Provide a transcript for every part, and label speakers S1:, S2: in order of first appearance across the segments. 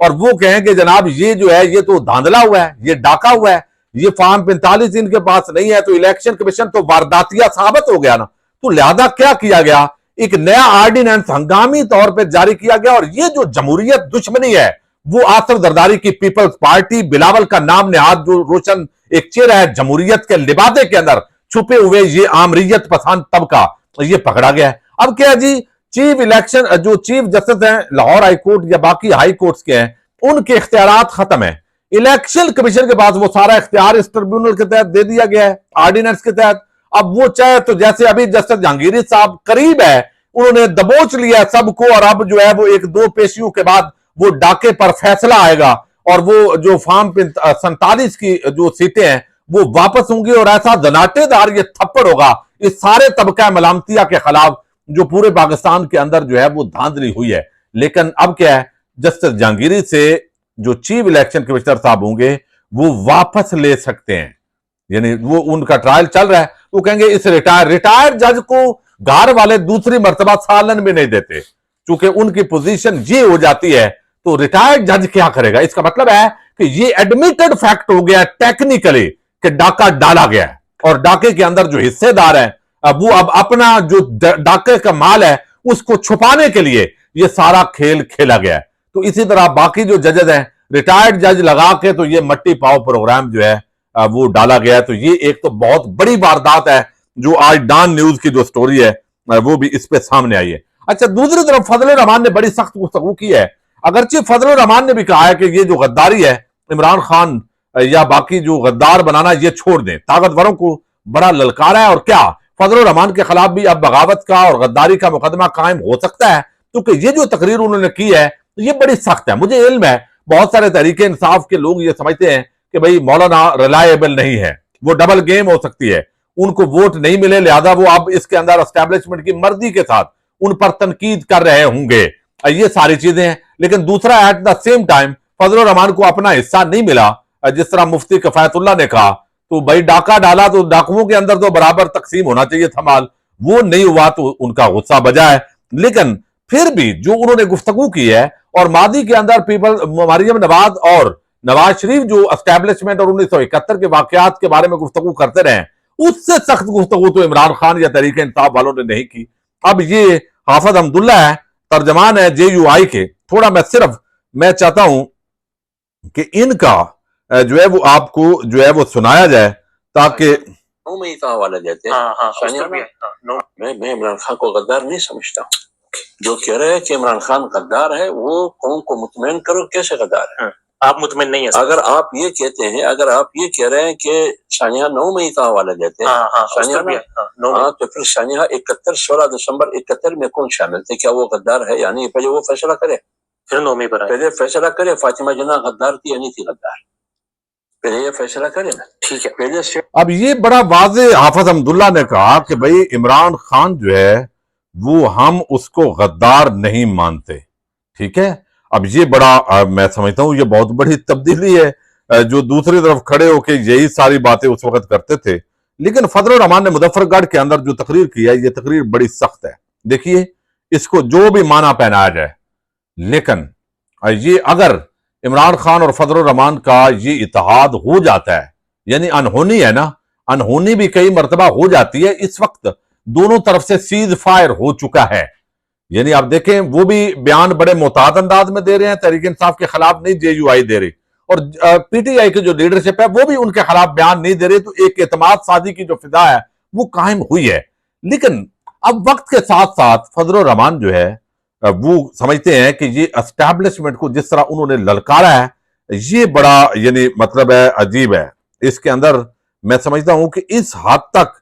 S1: اور وہ کہیں کہ جناب یہ جو ہے یہ تو دھاندلا ہوا ہے, یہ ڈاکہ ہوا ہے, یہ فارم 45 ان کے پاس نہیں ہے, تو الیکشن کمیشن تو وارداتیہ ثابت ہو گیا نا. تو لہذا کیا کیا گیا, ایک نیا آرڈیننس ہنگامی طور پہ جاری کیا گیا, اور یہ جو جمہوریت دشمنی ہے وہ آصف زرداری کی پیپلز پارٹی, بلاول کا نام نہاد جو روشن ایک چہرہ ہے جمہوریت کے لبادے کے اندر چھپے ہوئے یہ آمریت پسند طبقہ, یہ پکڑا گیا ہے. اب کیا جی, چیف الیکشن جو چیف جسٹس ہیں لاہور ہائی کورٹ یا باقی ہائی کورٹس کے ہیں, ان کے اختیارات ختم ہیں. الیکشن کمیشن کے پاس وہ سارا اختیار اس ٹریبیونل کے تحت دے دیا گیا ہے, آرڈیننس کے تحت. اب وہ چاہے تو جیسے ابھی جسٹس جہانگیری صاحب قریب ہے, انہوں نے دبوچ لیا سب کو, اور اب جو ہے وہ ایک دو پیشیوں کے بعد وہ ڈاکے پر فیصلہ آئے گا, اور وہ جو فارم 47 کی جو سیٹیں ہیں وہ واپس ہوں گی, اور ایسا دناٹے دار یہ تھپڑ ہوگا اس سارے طبقہ ملامتیہ کے خلاف جو پورے پاکستان کے اندر جو ہے وہ دھاندلی ہوئی ہے. لیکن اب کیا ہے, جسٹس جہانگیری سے جو چیف الیکشن کمشنر صاحب ہوں گے وہ واپس لے سکتے ہیں, یعنی وہ ان کا ٹرائل چل رہا ہے, وہ کہیں گے اس ریٹائر جج کو گھر والے دوسری مرتبہ سالن میں نہیں دیتے, چونکہ ان کی پوزیشن یہ ہو جاتی ہے, تو ریٹائرڈ جج کیا کرے گا. اس کا مطلب ہے کہ یہ ایڈمیٹڈ فیکٹ ہو گیا ٹیکنیکلی کہ ڈاکہ ڈالا گیا ہے, اور ڈاکے کے اندر جو حصے دار ہیں وہ اب اپنا جو ڈاکے کا مال ہے اس کو چھپانے کے لیے یہ سارا کھیل کھیلا گیا ہے. تو اسی طرح باقی جو ججز ہیں ریٹائرڈ جج لگا کے تو یہ مٹی پاؤ پروگرام جو ہے وہ ڈالا گیا ہے. تو یہ ایک تو بہت بڑی واردات ہے جو آج ڈان نیوز کی جو سٹوری ہے وہ بھی اس پہ سامنے آئی ہے. اچھا, دوسری طرف فضل الرحمان نے بڑی سخت گفتگو کی ہے, اگرچہ فضل الرحمان نے بھی کہا ہے کہ یہ جو غداری ہے عمران خان یا باقی جو غدار بنانا یہ چھوڑ دیں, طاقتوروں کو بڑا للکارا ہے. اور کیا فضل الرحمان کے خلاف بھی اب بغاوت کا اور غداری کا مقدمہ قائم ہو سکتا ہے, کیونکہ یہ جو تقریر انہوں نے کی ہے یہ بڑی سخت ہے. مجھے علم ہے بہت سارے تحریک انصاف کے لوگ یہ سمجھتے ہیں کہ بھئی مولانا ریلائیبل نہیں ہے, وہ ڈبل گیم ہو سکتی ہے, ان کو ووٹ نہیں ملے لہذا وہ اب اس کے اندر اسٹیبلشمنٹ کی مرضی کے ساتھ ان پر تنقید کر رہے ہوں گے, یہ ساری چیزیں ہیں. لیکن دوسرا ایٹ دا سیم ٹائم فضل الرحمان کو اپنا حصہ نہیں ملا, جس طرح مفتی کفایت اللہ نے کہا, تو بھائی ڈاکہ ڈالا تو ڈاکوؤں کے اندر تو برابر تقسیم ہونا چاہیے تھا مال, وہ نہیں ہوا تو ان کا غصہ بجا ہے. لیکن پھر بھی جو انہوں نے گفتگو کی ہے, اور ماضی کے اندر مریم نواز اور نواز شریف جو اسٹیبلشمنٹ اور 1971 کے واقعات کے بارے میں گفتگو کرتے رہے, اس سے سخت گفتگو تو عمران خان یا تحریک انصاف والوں نے نہیں کی. اب یہ حافظ حمداللہ ہے, ترجمان ہے JUI کے, تھوڑا میں چاہتا ہوں کہ ان کا جو ہے وہ آپ کو جو ہے وہ سنایا جائے تاکہ
S2: میں کا حوالہ دیتے ہیں. میں عمران خان کو غدار نہیں سمجھتا ہوں. جو کہہ رہے ہیں کہ عمران خان غدار ہے وہ قوم کو مطمئن کرو, کیسے غدار ہے؟
S3: آپ مطمئن نہیں ہیں.
S2: اگر آپ یہ کہتے ہیں, اگر آپ یہ کہہ رہے ہیں کہ سانحہ 9 مئی کا حوالہ دیتے ہیں, تو پھر سانحہ 16 دسمبر 71 میں کون شامل تھے؟ کیا وہ غدار ہے یا نہیں؟ پہلے وہ فیصلہ کرے,
S3: پھر 9 مئی پر
S2: پہلے فیصلہ کرے فاطمہ جناح غدار تھی یا نہیں تھی غدار, پہلے یہ فیصلہ کرے نا.
S3: ٹھیک ہے,
S2: پہلے
S1: اب یہ بڑا واضح حافظ حمداللہ نے کہا کہ بھئی عمران خان جو ہے وہ ہم اس کو غدار نہیں مانتے. ٹھیک ہے, اب یہ بڑا میں سمجھتا ہوں یہ بہت بڑی تبدیلی ہے جو دوسری طرف کھڑے ہو کے یہی ساری باتیں اس وقت کرتے تھے. لیکن فضل الرحمان نے مظفر گڑھ کے اندر جو تقریر کی ہے یہ تقریر بڑی سخت ہے. دیکھیے اس کو جو بھی معنی پہنایا جائے, لیکن یہ اگر عمران خان اور فضل الرحمان کا یہ اتحاد ہو جاتا ہے, یعنی انہونی ہے نا, انہونی بھی کئی مرتبہ ہو جاتی ہے. اس وقت دونوں طرف سے سیز فائر ہو چکا ہے, یعنی آپ دیکھیں وہ بھی بیان بڑے محتاط انداز میں دے رہے ہیں, تحریک انصاف کے خلاف نہیں JUI دے رہی, اور PTI کی جو لیڈرشپ ہے وہ بھی ان کے خلاف بیان نہیں دے رہی. تو ایک اعتماد سازی کی جو فضا ہے وہ قائم ہوئی ہے. لیکن اب وقت کے ساتھ ساتھ فضل الرحمان جو ہے وہ سمجھتے ہیں کہ یہ اسٹیبلشمنٹ کو جس طرح انہوں نے للکارا ہے یہ بڑا یعنی مطلب ہے عجیب ہے. اس کے اندر میں سمجھتا ہوں کہ اس حد تک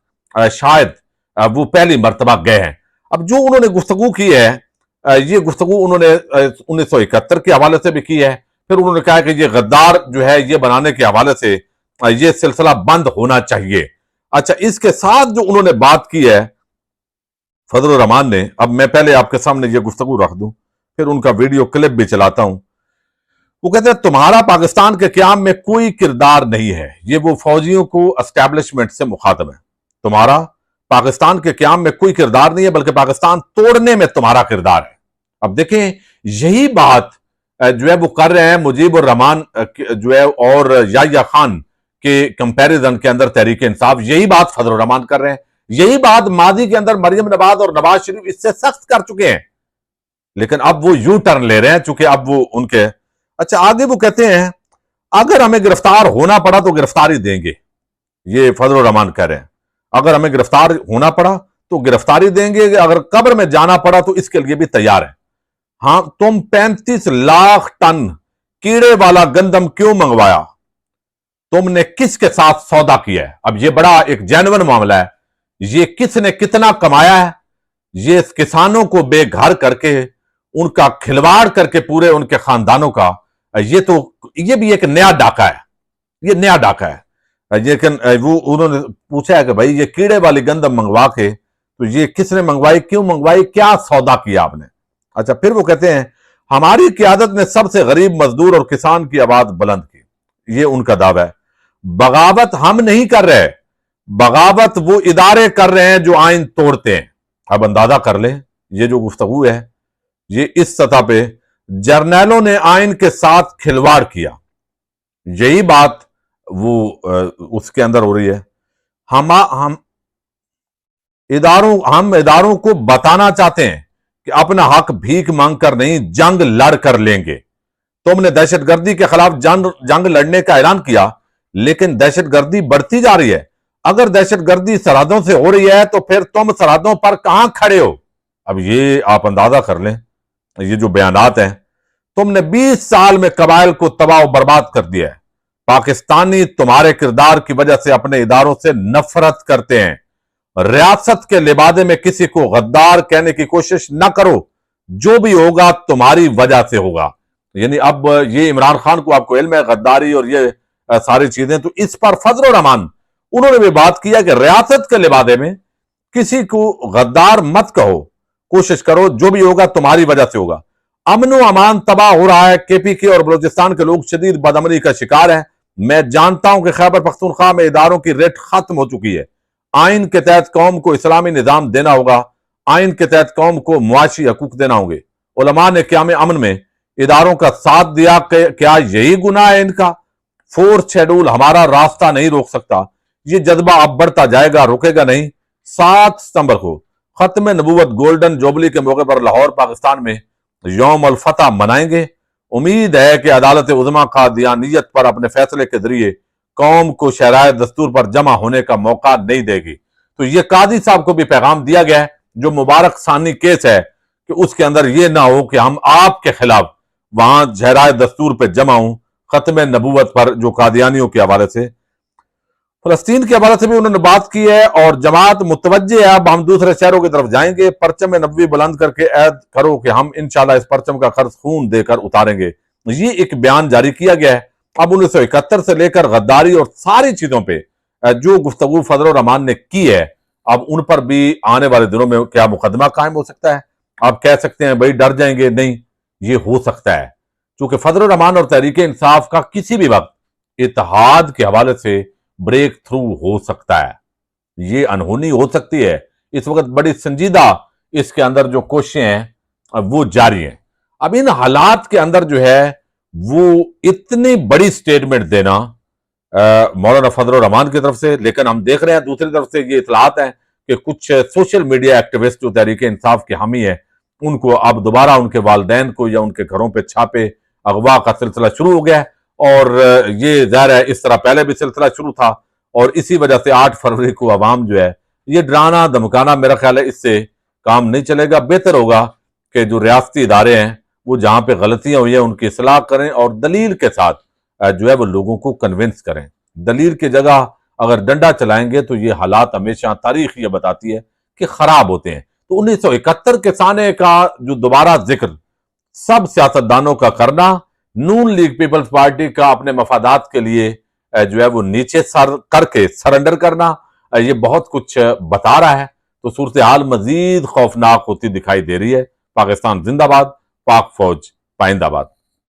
S1: شاید وہ پہلی مرتبہ گئے ہیں. اب جو انہوں نے گفتگو کی ہے یہ گفتگو انہوں نے 1971 کے حوالے سے بھی کی ہے, پھر انہوں نے کہا کہ یہ غدار جو ہے یہ بنانے کے حوالے سے یہ سلسلہ بند ہونا چاہیے. اچھا, اس کے ساتھ جو انہوں نے بات کی ہے فضل الرحمان نے, اب میں پہلے آپ کے سامنے یہ گفتگو رکھ دوں پھر ان کا ویڈیو کلپ بھی چلاتا ہوں. وہ کہتے ہیں تمہارا پاکستان کے قیام میں کوئی کردار نہیں ہے, یہ وہ فوجیوں کو اسٹیبلشمنٹ سے مخاطب ہے. تمہارا پاکستان کے قیام میں کوئی کردار نہیں ہے بلکہ پاکستان توڑنے میں تمہارا کردار ہے. اب دیکھیں یہی بات جو ہے وہ کر رہے ہیں مجیب الرحمان جو ہے اور یحییٰ خان کے کمپیریزن کے اندر تحریک انصاف، یہی بات فضل الرحمان کر رہے ہیں، یہی بات ماضی کے اندر مریم نواز اور نواز شریف اس سے سخت کر چکے ہیں، لیکن اب وہ یو ٹرن لے رہے ہیں چونکہ اب وہ ان کے اچھا آگے وہ کہتے ہیں اگر ہمیں گرفتار ہونا پڑا تو گرفتاری دیں گے، یہ فضل الرحمان کہہ رہے ہیں اگر ہمیں گرفتار ہونا پڑا تو گرفتاری دیں گے، اگر قبر میں جانا پڑا تو اس کے لیے بھی تیار ہیں۔ ہاں تم 35 لاکھ ٹن کیڑے والا گندم کیوں منگوایا؟ تم نے کس کے ساتھ سودا کیا ہے؟ اب یہ بڑا ایک جینون معاملہ ہے، یہ کس نے کتنا کمایا ہے؟ یہ کسانوں کو بے گھر کر کے ان کا کھلواڑ کر کے پورے ان کے خاندانوں کا، یہ بھی ایک نیا ڈاکہ ہے، یہ نیا ڈاکہ ہے۔ لیکن وہ انہوں نے پوچھا ہے کہ بھائی یہ کیڑے والی گندم منگوا کے تو یہ کس نے منگوائی، کیوں منگوائی، کیا سودا کیا آپ نے؟ اچھا پھر وہ کہتے ہیں ہماری قیادت نے سب سے غریب مزدور اور کسان کی آواز بلند کی، یہ ان کا دعویٰ ہے۔ بغاوت ہم نہیں کر رہے، بغاوت وہ ادارے کر رہے ہیں جو آئین توڑتے ہیں۔ اب اندازہ کر لیں یہ جو گفتگو ہے یہ اس سطح پہ جرنیلوں نے آئین کے ساتھ کھلواڑ کیا، یہی بات وہ اس کے اندر ہو رہی ہے۔ ہم اداروں کو بتانا چاہتے ہیں کہ اپنا حق بھیک مانگ کر نہیں جنگ لڑ کر لیں گے۔ تم نے دہشت گردی کے خلاف جنگ لڑنے کا اعلان کیا لیکن دہشت گردی بڑھتی جا رہی ہے، اگر دہشت گردی سرحدوں سے ہو رہی ہے تو پھر تم سرحدوں پر کہاں کھڑے ہو؟ اب یہ آپ اندازہ کر لیں یہ جو بیانات ہیں، تم نے 20 سال میں قبائل کو تباہ و برباد کر دیا ہے، پاکستانی تمہارے کردار کی وجہ سے اپنے اداروں سے نفرت کرتے ہیں، ریاست کے لبادے میں کسی کو غدار کہنے کی کوشش نہ کرو، جو بھی ہوگا تمہاری وجہ سے ہوگا۔ یعنی اب یہ عمران خان کو آپ کو علم ہے غداری اور یہ ساری چیزیں، تو اس پر فضل الرحمان انہوں نے بھی بات کیا کہ ریاست کے لبادے میں کسی کو غدار مت کہو، کوشش کرو جو بھی ہوگا تمہاری وجہ سے ہوگا۔ امن و امان تباہ ہو رہا ہے، کے پی کے اور بلوچستان کے لوگ شدید بدامنی کا شکار ہیں، میں جانتا ہوں کہ خیبر پختونخوا میں اداروں کی ریٹ ختم ہو چکی ہے، آئین کے تحت قوم کو اسلامی نظام دینا ہوگا، آئین کے تحت قوم کو معاشی حقوق دینا ہوں گے۔ علماء نے قیام امن میں اداروں کا ساتھ دیا، کیا یہی گناہ ہے ان کا؟ 4th شیڈول ہمارا راستہ نہیں روک سکتا، یہ جذبہ اب بڑھتا جائے گا، رکے گا نہیں۔ 7 ستمبر کو ختم نبوت گولڈن جوبلی کے موقع پر لاہور پاکستان میں یوم الفتح منائیں گے، امید ہے کہ عدالت عظمیٰ قادیانیت پر اپنے فیصلے کے ذریعے قوم کو شرائع دستور پر جمع ہونے کا موقع نہیں دے گی۔ تو یہ قاضی صاحب کو بھی پیغام دیا گیا ہے جو مبارک ثانی کیس ہے کہ اس کے اندر یہ نہ ہو کہ ہم آپ کے خلاف وہاں شرائع دستور پہ جمع ہوں، ختم نبوت پر جو قادیانیوں کے حوالے سے، فلسطین کے حوالے سے بھی انہوں نے بات کی ہے، اور جماعت متوجہ ہے اب ہم دوسرے شہروں کی طرف جائیں گے، پرچم نبوی بلند کر کے عہد کرو کہ ہم انشاءاللہ اس پرچم کا خرچ خون دے کر اتاریں گے۔ یہ ایک بیان جاری کیا گیا ہے۔ اب 1971 سے لے کر غداری اور ساری چیزوں پہ جو گفتگو فضل الرحمان نے کی ہے، اب ان پر بھی آنے والے دنوں میں کیا مقدمہ قائم ہو سکتا ہے؟ آپ کہہ سکتے ہیں بھائی ڈر جائیں گے، نہیں، یہ ہو سکتا ہے، چونکہ فضل الرحمان اور تحریک انصاف کا کسی بھی وقت اتحاد کے حوالے سے بریک تھرو ہو سکتا ہے، یہ انہونی ہو سکتی ہے۔ اس وقت بڑی سنجیدہ اس کے اندر جو کوششیں ہیں وہ جاری ہیں۔ اب ان حالات کے اندر جو ہے وہ اتنی بڑی سٹیٹمنٹ دینا مولانا فضل الرحمان کی طرف سے، لیکن ہم دیکھ رہے ہیں دوسری طرف سے یہ اطلاعات ہیں کہ کچھ سوشل میڈیا ایکٹیوسٹ جو تحریک انصاف کے حامی ہیں ان کو اب دوبارہ ان کے والدین کو یا ان کے گھروں پہ چھاپے اغوا کا سلسلہ شروع ہو گیا ہے، اور یہ ظاہر ہے اس طرح پہلے بھی سلسلہ شروع تھا، اور اسی وجہ سے 8 فروری کو عوام جو ہے یہ ڈرانا دھمکانا، میرا خیال ہے اس سے کام نہیں چلے گا۔ بہتر ہوگا کہ جو ریاستی ادارے ہیں وہ جہاں پہ غلطیاں ہوئی ہیں ان کی اصلاح کریں، اور دلیل کے ساتھ جو ہے وہ لوگوں کو کنونس کریں۔ دلیل کی جگہ اگر ڈنڈا چلائیں گے تو یہ حالات ہمیشہ تاریخ یہ بتاتی ہے کہ خراب ہوتے ہیں۔ تو 1971 کے سانے کا جو دوبارہ ذکر سب سیاستدانوں کا کرنا، نون لیگ پیپلز پارٹی کا اپنے مفادات کے لیے جو ہے وہ نیچے سر کر کے سرنڈر کرنا، یہ بہت کچھ بتا رہا ہے۔ تو صورتحال مزید خوفناک ہوتی دکھائی دے رہی ہے۔ پاکستان زندہ باد، پاک فوج پائندہ باد۔